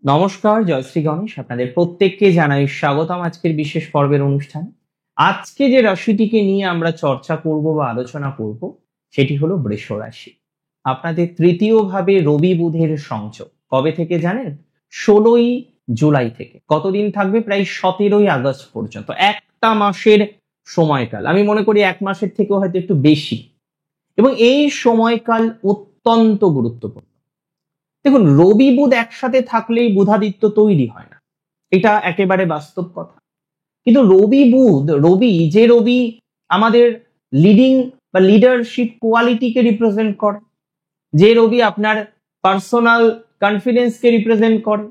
নমস্কার, জয়শ্রী গণেশ। আপনাদের প্রত্যেককে জানাই স্বাগতম আজকের বিশেষ পর্বের অনুষ্ঠানে। আজকে যে রাশিটিকে নিয়ে আমরা চর্চা করব বা আলোচনা করব সেটি হলো বৃষ রাশি। আপনাদের তৃতীয় ভাবে রবি বুধের সংযোগ কবে থেকে জানেন? 16ই জুলাই থেকে। কতদিন থাকবে? প্রায় 17ই আগস্ট পর্যন্ত। একটা মাসের সময়কাল। আমি মনে করি এক মাসের থেকেও হয়তো একটু বেশি। এবং এই সময়কাল অত্যন্ত গুরুত্বপূর্ণ। দেখুন, রবি বুধ একসাথে থাকলেই বুধাদিত্য তৈরি হয় না, এটা একেবারে বাস্তব কথা। কিন্তু রবি আমাদের লিডিং বা লিডারশিপ কোয়ালিটিকে রিপ্রেজেন্ট করে, যে রবি আপনার পার্সোনাল কনফিডেন্সকে রিপ্রেজেন্ট করে,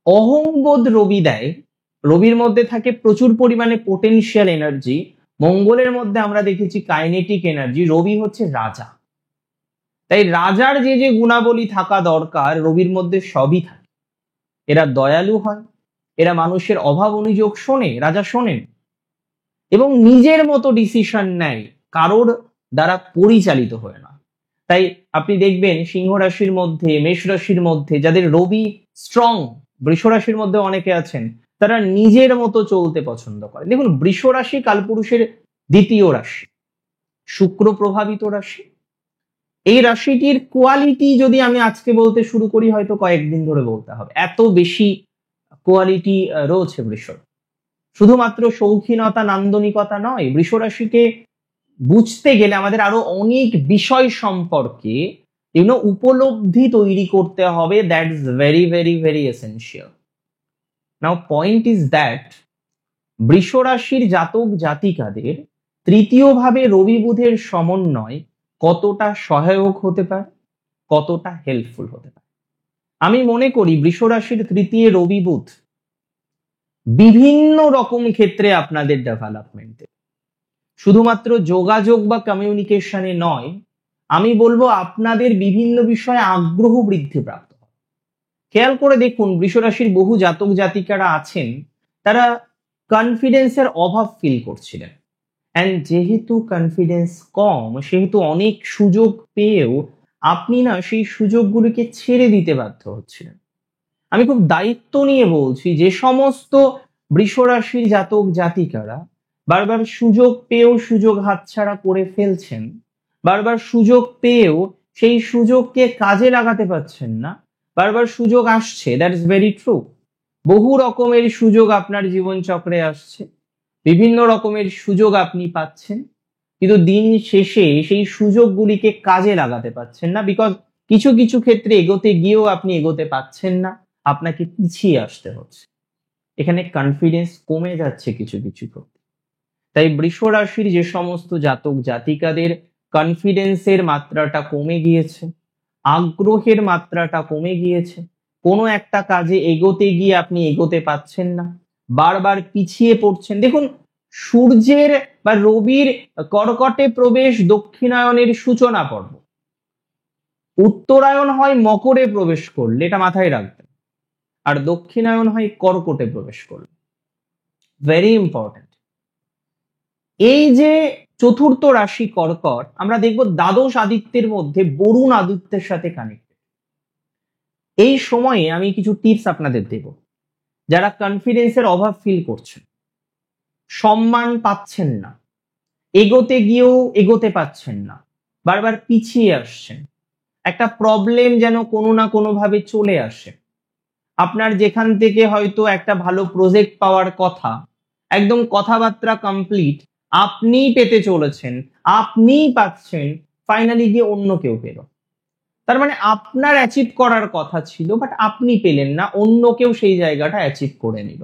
অহংবোধ রবি দেয়। রবির মধ্যে থাকে প্রচুর পরিমাণে পোটেনশিয়াল এনার্জি, মঙ্গলের মধ্যে আমরা দেখেছি কাইনেটিক এনার্জি। রবি হচ্ছে রাজা, তাই রাজার যে যে গুণাবলী থাকা দরকার রবির মধ্যে সবই থাকে। এরা দয়ালু হয়, এরা মানুষের অভাব অভিযোগ শোনে, রাজা শোনেন, এবং নিজের মতো ডিসিশন নেয়, কারোর দ্বারা পরিচালিত হয় না। তাই আপনি দেখবেন সিংহ রাশির মধ্যে, মেষ রাশির মধ্যে যাদের রবি স্ট্রং, বৃষ রাশির মধ্যে অনেকে আছেন, তারা নিজের মতো চলতে পছন্দ করে। দেখুন, বৃষ রাশি কালপুরুষের দ্বিতীয় রাশি, শুক্র প্রভাবিত রাশি। এই রাশিটির কোয়ালিটি যদি আমি আজকে বলতে শুরু করি, হয়তো কয়েকদিন ধরে বলতে হবে, এত বেশি কোয়ালিটি রয়েছে বৃষ। শুধুমাত্র শৌখিনতা, নান্দনিকতা নয়, বৃষ রাশিকে বুঝতে গেলে আমাদের আরো অনেক বিষয় সম্পর্কে উপলব্ধি তৈরি করতে হবে। That's very very very essential. Now point is that বৃষ রাশির জাতক জাতিকাদের তৃতীয় ভাবে রবি বুধের সমন্বয় কতটা সহায়ক হতে পারে, কতটা হেল্পফুল হতে পারে। আমি মনে করি বৃষ রাশির তৃতীয় রবি বুধ বিভিন্ন রকম ক্ষেত্রে আপনাদের ডেভেলপমেন্টে, শুধুমাত্র যোগাযোগ বা কমিউনিকেশনে নয়, আমি বলবো আপনাদের বিভিন্ন বিষয়ে আগ্রহ বৃদ্ধি প্রাপ্ত হয়। খেয়াল করে দেখুন, বৃষ রাশির বহু জাতক জাতিকারা আছেন, তারা কনফিডেন্সের অভাব ফিল করছিলেন। অ্যান্ড যেহেতু কনফিডেন্স কম, সেহেতু অনেক সুযোগ পেয়েও আপনি না সেই সুযোগগুলিকে ছেড়ে দিতে বাধ্য হচ্ছিলেন। আমি খুব দায়িত্ব নিয়ে বলছি, যে সমস্ত বৃষ রাশির জাতক জাতিকারা বারবার সুযোগ পেয়েও সুযোগ হাতছাড়া করে ফেলছেন, বারবার সুযোগ পেয়েও সেই সুযোগকে কাজে লাগাতে পারছেন না, বারবার সুযোগ আসছে, দ্যাট ইজ ভেরি ট্রু। বহু রকমের সুযোগ আপনার জীবন চক্রে আসছে, বিভিন্ন রকমের সুযোগ আপনি পাচ্ছেন, কিন্তু দিন শেষে সেই সুযোগগুলিকে কাজে লাগাতে পারছেন না, বিকজ কিছু কিছু ক্ষেত্রে এগোতে গিয়েও আপনি এগোতে পাচ্ছেন না, আপনাকে পিছিয়ে আসতে হচ্ছে। এখানে কনফিডেন্স কমে যাচ্ছে কিছু কিছু ক্ষেত্রে। তাই বৃষ রাশির যে সমস্ত জাতক জাতিকাদের কনফিডেন্সের মাত্রাটা কমে গিয়েছে, আগ্রহের মাত্রাটা কমে গিয়েছে, কোনো একটা কাজে এগোতে গিয়ে আপনি এগোতে পাচ্ছেন না, বারবার পিছিয়ে পড়ছেন। দেখুন, সূর্যের বা রবির কর্কটে প্রবেশ দক্ষিণায়নের সূচনা পর্ব, উত্তরায়ণ হয় মকরে প্রবেশ করলে, এটা মাথায় রাখবেন, আর দক্ষিণায়ন হয় কর্কটে প্রবেশ করলে। Very important. এই যে চতুর্থ রাশি কর্কট, আমরা দেখব দ্বাদশ আদিত্যের মধ্যে বরুণ আদিত্যের সাথে কানেক্টেড। এই সময়ে আমি কিছু টিপস আপনাদের দেব। যারা কনফিডেন্সের অভাব ফিল করছেন, সম্মান পাচ্ছেন না, এগোতে গিয়েও এগোতে পাচ্ছেন না, বারবার পিছিয়ে আসছেন, একটা প্রবলেম যেন কোনো না কোনো ভাবে চলে আসে, আপনার যেখান থেকে হয়তো একটা ভালো প্রজেক্ট পাওয়ার কথা, একদম কথাবার্তা কমপ্লিট, আপনিই পেতে চলেছেন, আপনিই পাচ্ছেন, ফাইনালি গিয়ে অন্য কেউ পেল। তার মানে আপনার অ্যাচিভ করার কথা ছিল, বাট আপনি পেলেন না, অন্য কেউ সেই জায়গাটা অ্যাচিভ করে নিল।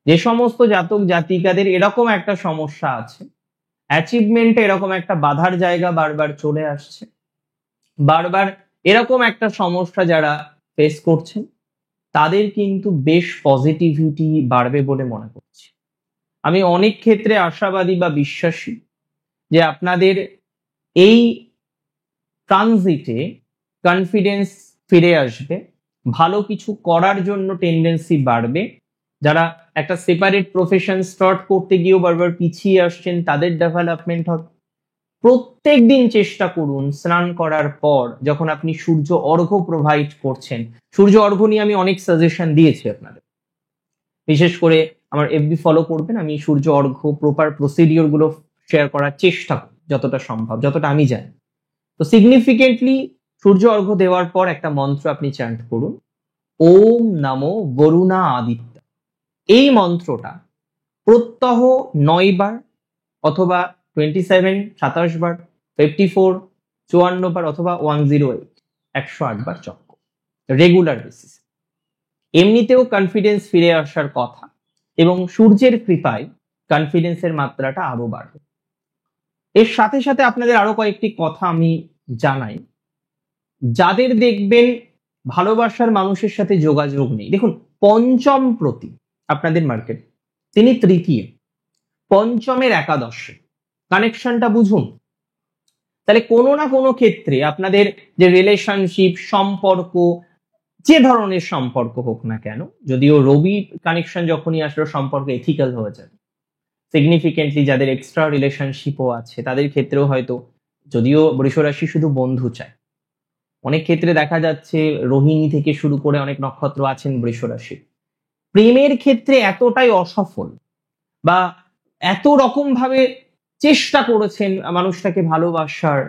যে সমস্ত জাতক জাতিকাদের এরকম একটা সমস্যা আছে, অ্যাচিভমেন্টে এরকম একটা বাধার জায়গা বারবার চলে আসছে, বারবার এরকম একটা সমস্যা যারা ফেস করছেন, তাদের কিন্তু বেশ পজিটিভিটি বাড়বে বলে মনে করছি। আমি অনেক ক্ষেত্রে আশাবাদী বা বিশ্বাসী যে আপনাদের এই ট্রানজিটে কনফিডেন্স ফিরে আসবে, ভালো কিছু করার জন্য টেন্ডেন্সি বাড়বে। যারা একটা সেপারেট প্রফেশন স্টার্ট করতে গিয়েও বারবার পিছিয়ে আসছেন, তাদের ডেভেলপমেন্ট হবে। প্রত্যেক দিন চেষ্টা করুন স্নান করার পর যখন আপনি সূর্য অর্ঘ্য প্রোভাইড করছেন, সূর্য অর্ঘ্য নিয়ে আমি অনেক সাজেশন দিয়েছি আপনাদের, বিশেষ করে আমার এফবি ফলো করবেন, আমি সূর্য অর্ঘ্য প্রপার প্রসিডিওর গুলো শেয়ার করার চেষ্টা করি যতটা সম্ভব, যতটা আমি জানি। তো সিগনিফিকেন্টলি সূর্য অর্ঘ্য দেওয়ার পর একটা মন্ত্র আপনি চ্যান্ট করুন, ওম নমো বরুণা আদিত্য। এই মন্ত্রটা প্রত্যহ 9 বার অথবা 27 27 বার, 54 54 বার অথবা 108 108 বার জপ করুন রেগুলার বেসিস। এমনিতেও কনফিডেন্স ফিরে আসার কথা এবং সূর্যের কৃপায় কনফিডেন্সের মাত্রাটা আরো বাড়বে। এর সাথে সাথে আপনাদের আরো কয়েকটি কথা আমি জানাই। যাদের দেখবেন ভালোবাসার মানুষের সাথে যোগাযোগ নেই, দেখুন পঞ্চম প্রতি আপনাদের মার্কেট, তিনি তৃতীয়, পঞ্চমের একাদশে, কানেকশনটা বুঝুন। তাহলে কোনো না কোনো ক্ষেত্রে আপনাদের যে রিলেশনশিপ সম্পর্ক, যে ধরনের সম্পর্ক হোক না কেন, যদিও রবি কানেকশন যখনই আসলে সম্পর্ক এথিক্যাল হয়ে যাবে, সিগনিফিকেন্টলি যাদের এক্সট্রা রিলেশনশিপও আছে তাদের ক্ষেত্রেও হয়তো, যদিও বৃষ রাশি শুধু বন্ধু চায়, অনেক ক্ষেত্রে দেখা যাচ্ছে রোহিণী থেকে শুরু করে অনেক নক্ষত্র আছেন বৃষ রাশি, প্রেমের ক্ষেত্রে এতটাই অসফল বা এত রকম ভাবে চেষ্টা করেছেন মানুষটাকে ভালোবাসার,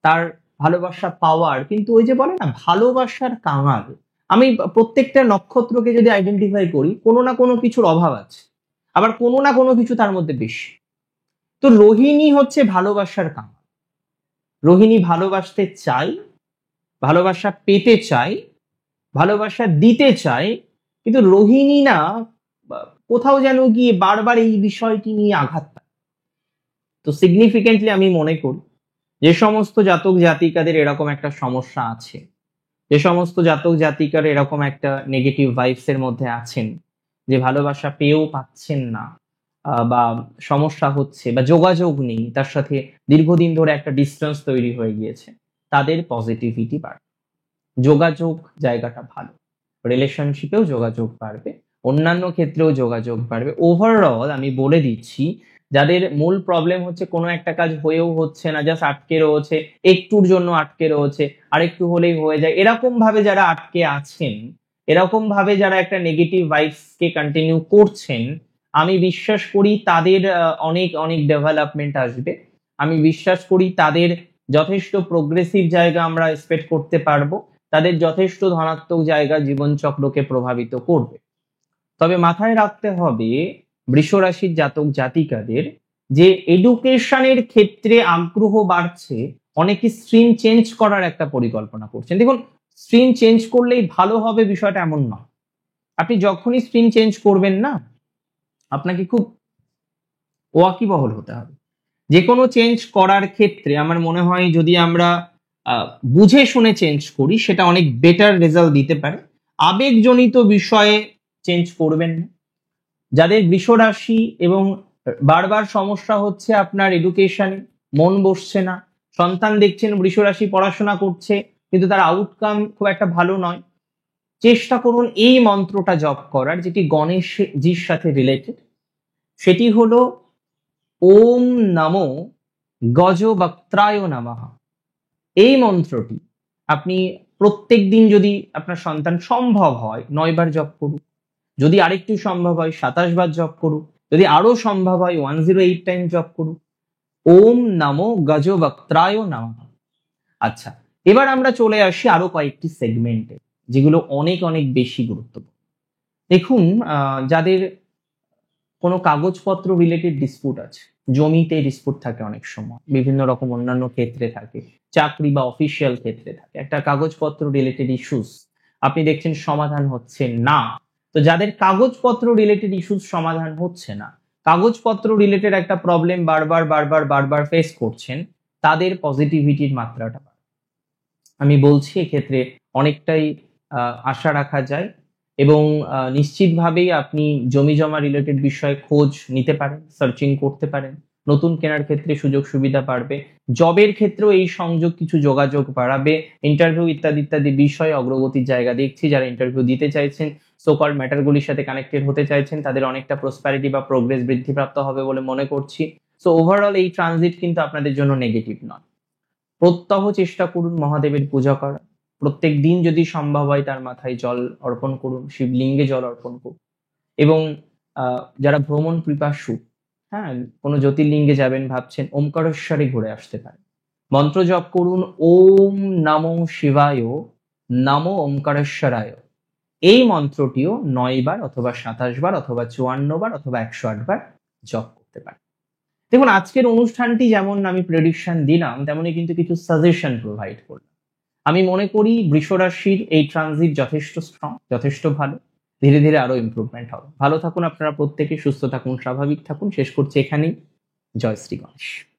তার ভালোবাসা পাওয়ার, কিন্তু ওই যে বলে না ভালোবাসার কাঙাল, আমি প্রত্যেকটা নক্ষত্রকে যদি আইডেন্টিফাই করি কোনো না কোনো কিছুর অভাব আছে, আবার কোনো না কোনো কিছু তার মধ্যে বেশি। তো রোহিণী হচ্ছে ভালোবাসার কাঙাল, রোহিণী ভালোবাসতে চাই, ভালোবাসা পেতে চাই, ভালোবাসা দিতে চাই, কিন্তু রোহিণী না কোথাও যেন গিয়ে বারবার এই বিষয়টি নিয়ে আঘাত পায়। তো সিগনিফিকেন্টলি আমি মনে করি যে সমস্ত জাতক জাতিকাদের এরকম একটা সমস্যা আছে, যে সমস্ত জাতক জাতিকার এরকম একটা নেগেটিভ ভাইবস এর মধ্যে আছেন, যে ভালোবাসা পেয়েও পাচ্ছেন না, বা সমস্যা হচ্ছে বা যোগাযোগ নেই, তার সাথে দীর্ঘদিন ধরে একটা ডিস্টেন্স তৈরি হয়ে গিয়েছে, তাদের পজিটিভিটি বাড়বে, যোগাযোগ জায়গাটা ভালো, রিলেশনশিপেও যোগাযোগ বাড়বে, অন্যান্য ক্ষেত্রেও যোগাযোগ বাড়বে। ওভারঅল আমি বলে দিচ্ছি, যাদের মূল প্রবলেম হচ্ছে কোনো একটা কাজ হয়েও হচ্ছে না, জাস্ট আটকে রয়েছে, একটুর জন্য আটকে রয়েছে, আরেকটু হলেই হয়ে যায়, এরকম ভাবে যারা আটকে আছেন, এরকম ভাবে যারা একটা নেগেটিভ ভাইবস কে কন্টিনিউ করছেন, আমি বিশ্বাস করি তাদের অনেক অনেক ডেভেলপমেন্ট আসবে। আমি বিশ্বাস করি তাদের যথেষ্ট প্রোগ্রেসিভ জায়গা আমরা এক্সপেক্ট করতে পারবো, তাদের যথেষ্ট ধনাত্মক জায়গা জীবনচক্রকে প্রভাবিত করবে। তবে মাথায় রাখতে হবে বৃষ রাশির জাতক জাতিকাদের যে এডুকেশনের ক্ষেত্রে আগ্রহ বাড়ছে, অনেকে স্ট্রিম চেঞ্জ করার একটা পরিকল্পনা করছেন। দেখুন স্ট্রিম চেঞ্জ করলেই ভালো হবে বিষয়টা এমন নয়, আপনি যখনই স্ট্রিম চেঞ্জ করবেন না, আপনাকে খুব ওয়াকিবহল হতে হবে। যে কোনো চেঞ্জ করার ক্ষেত্রে আমার মনে হয় যদি আমরা বুঝে শুনে চেঞ্জ করি সেটা অনেক বেটার রেজাল্ট দিতে পারে। আবেগজনিত বিষয়ে চেঞ্জ করবেন না। যাদের বৃষ রাশি এবং বারবার সমস্যা হচ্ছে আপনার এডুকেশনে, মন বসছে না, সন্তান দেখছেন বৃষ রাশি পড়াশোনা করছে কিন্তু তার আউটকাম খুব একটা ভালো নয়, চেষ্টা করুন এই মন্ত্রটা জপ করার যেটি গণেশজির সাথে রিলেটেড, সেটি হলো ওম নমো গজবক্ত্রায় নমঃ। এই মন্ত্রটি আপনি প্রত্যেক দিন, যদি আপনার সন্তান সম্ভব হয় 9 বার জপ করুন, যদি আরেকটু সম্ভব হয় 27 বার জপ করুন, যদি আরো সম্ভব হয় 108 টাইম জপ করুন। ওম নমো গজবক্ত্রায় নমঃ। আচ্ছা, এবার আমরা চলে আসি আরো কয়েকটি সেগমেন্টে যেগুলো অনেক অনেক বেশি গুরুত্বপূর্ণ। দেখুন যাদের কোনো কাগজপত্র রিলেটেড ডিসপুট আছে, জমিতে ডিসপুট থাকে, অনেক সময় বিভিন্ন রকম অন্যান্য ক্ষেত্রে থাকে, চাকরি বা অফিসিয়াল ক্ষেত্রে থাকে, একটা কাগজপত্র রিলেটেড ইস্যুস আপনি দেখছেন সমাধান হচ্ছে না। তো যাদের কাগজপত্র রিলেটেড ইস্যুস সমাধান হচ্ছে না, কাগজপত্র রিলেটেড একটা প্রবলেম বারবার বারবার বারবার ফেস করছেন, তাদের পজিটিভিটির মাত্রাটা বাড়বে। আমি বলছি এক্ষেত্রে অনেকটাই আশা রাখা যায় এবং নিশ্চিতভাবেই আপনি জমি জমা রিলেটেড বিষয়ে খোঁজ নিতে পারেন, সার্চিং করতে পারেন, নতুন কেনার ক্ষেত্রে সুযোগ সুবিধা বাড়বে, জবের ক্ষেত্রেও এই সংযোগ কিছু যোগাযোগ বাড়াবে, ইন্টারভিউ ইত্যাদি ইত্যাদি বিষয়ে অগ্রগতির জায়গা দেখছি। যারা ইন্টারভিউ দিতে চাইছেন, সোকল ম্যাটারগুলির সাথে কানেক্টেড হতে চাইছেন, তাদের অনেকটা প্রসপ্যারিটি বা প্রোগ্রেস বৃদ্ধিপ্রাপ্ত হবে বলে মনে করছি। সো ওভারঅল এই ট্রানজিট কিন্তু আপনাদের জন্য নেগেটিভ নয়। প্রত্যহ চেষ্টা করুন মহাদেবের পূজা করা। প্রত্যেক দিন যদি সম্ভব হয় তার মাথায় জল অর্পণ করুন, শিবলিঙ্গে জল অর্পণ করুন। এবং যারা ভ্রমণ পিপাসু, হ্যাঁ, কোনো জ্যোতির্লিঙ্গে যাবেন ভাবছেন, ওমকারেশ্বরে ঘুরে আসতে পারেন। মন্ত্র জপ করুন, ওম নমো শিবায় নমো ওমকারেশ্বরায়। এই মন্ত্রটিও 9 বার অথবা 27 বার অথবা 54 বার অথবা 108 বার জপ করতে পারেন। দেখুন, আজকের অনুষ্ঠানটি যেমন আমি প্রেডিকশন দিলাম, তেমনই কিন্তু কিছু সাজেশন প্রোভাইড করলাম। আমি মনে করি বৃষ রাশির এই ট্রানজিট যথেষ্ট স্ট্রং, যথেষ্ট ভালো। ধীরে ধীরে আরো ইমপ্রুভমেন্ট হবে। ভালো থাকুন আপনারা প্রত্যেকে, সুস্থ থাকুন, স্বাভাবিক থাকুন। শেষ করছি এখানেই। জয় শ্রী গণেশ।